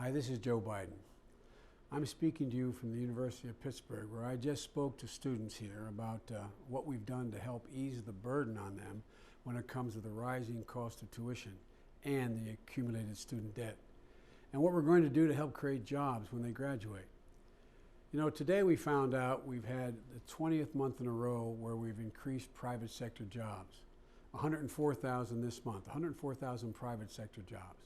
Hi, this is Joe Biden. I'm speaking to you from the University of Pittsburgh, where I just spoke to students here about what we've done to help ease the burden on them when it comes to the rising cost of tuition and the accumulated student debt, and what we're going to do to help create jobs when they graduate. You know, today we found out we've had the 20th month in a row where we've increased private sector jobs. 104,000 this month, 104,000 private sector jobs.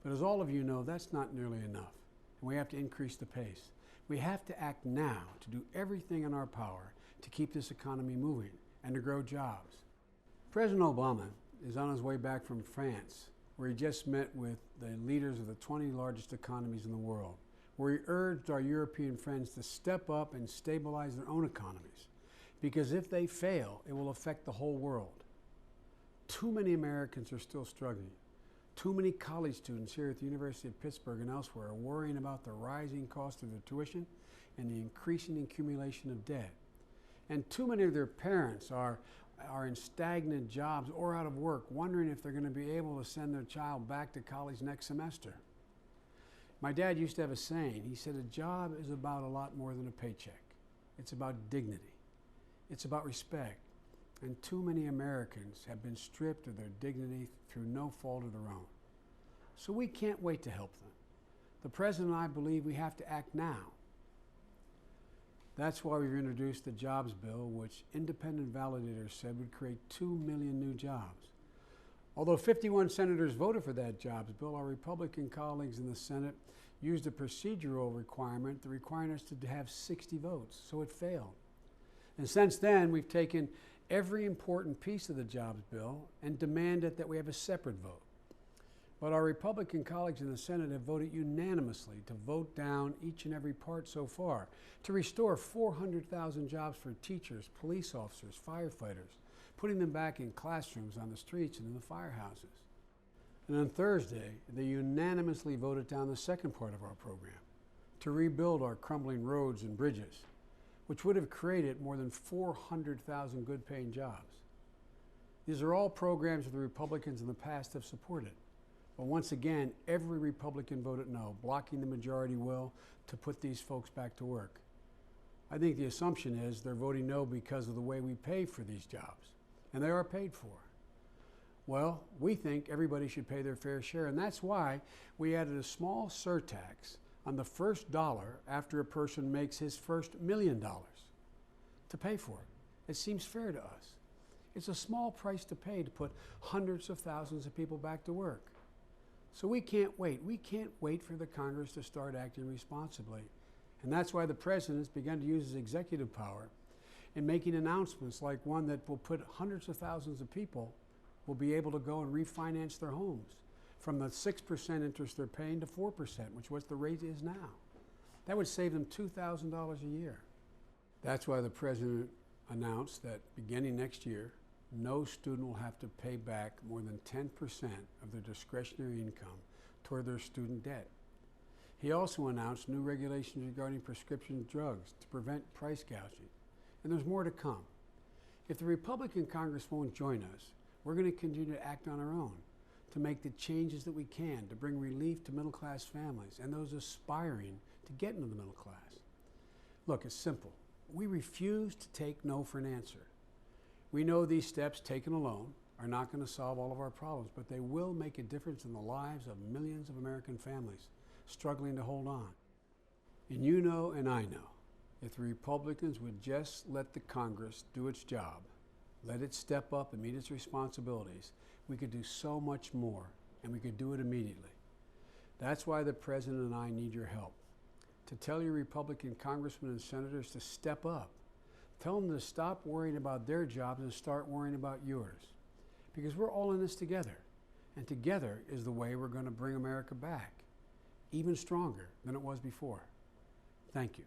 But as all of you know, that's not nearly enough, and we have to increase the pace. We have to act now to do everything in our power to keep this economy moving and to grow jobs. President Obama is on his way back from France, where he just met with the leaders of the 20 largest economies in the world, where he urged our European friends to step up and stabilize their own economies, because if they fail, it will affect the whole world. Too many Americans are still struggling. Too many college students here at the University of Pittsburgh and elsewhere are worrying about the rising cost of their tuition and the increasing accumulation of debt. And too many of their parents are in stagnant jobs or out of work, wondering if they're going to be able to send their child back to college next semester. My dad used to have a saying. He said, a job is about a lot more than a paycheck. It's about dignity. It's about respect. And too many Americans have been stripped of their dignity through no fault of their own. So we can't wait to help them. The President and I believe we have to act now. That's why we've introduced the jobs bill, which independent validators said would create 2 million new jobs. Although 51 senators voted for that jobs bill, our Republican colleagues in the Senate used a procedural requirement requiring us to have 60 votes, so it failed. And since then, we've taken every important piece of the jobs bill and demanded that we have a separate vote. But our Republican colleagues in the Senate have voted unanimously to vote down each and every part so far, to restore 400,000 jobs for teachers, police officers, firefighters, putting them back in classrooms, on the streets, and in the firehouses. And on Thursday, they unanimously voted down the second part of our program, to rebuild our crumbling roads and bridges, which would have created more than 400,000 good-paying jobs. These are all programs that the Republicans in the past have supported. But once again, every Republican voted no, blocking the majority will to put these folks back to work. I think the assumption is they're voting no because of the way we pay for these jobs, and they are paid for. Well, we think everybody should pay their fair share, and that's why we added a small surtax on the first dollar after a person makes his first $1 million to pay for it. It seems fair to us. It's a small price to pay to put hundreds of thousands of people back to work. So we can't wait. We can't wait for the Congress to start acting responsibly. And that's why the President has begun to use his executive power in making announcements like one that will put hundreds of thousands of people will be able to go and refinance their homes from the 6% interest they're paying to 4%, which is what the rate is now. That would save them $2,000 a year. That's why the President announced that beginning next year, no student will have to pay back more than 10% of their discretionary income toward their student debt. He also announced new regulations regarding prescription drugs to prevent price gouging. And there's more to come. If the Republican Congress won't join us, we're going to continue to act on our own, to make the changes that we can to bring relief to middle-class families and those aspiring to get into the middle class. Look, it's simple. We refuse to take no for an answer. We know these steps taken alone are not going to solve all of our problems, but they will make a difference in the lives of millions of American families struggling to hold on. And you know and I know, if the Republicans would just let the Congress do its job, let it step up and meet its responsibilities, we could do so much more, and we could do it immediately. That's why the President and I need your help. To tell your Republican congressmen and senators to step up. Tell them to stop worrying about their jobs and start worrying about yours. Because we're all in this together, and together is the way we're going to bring America back, even stronger than it was before. Thank you.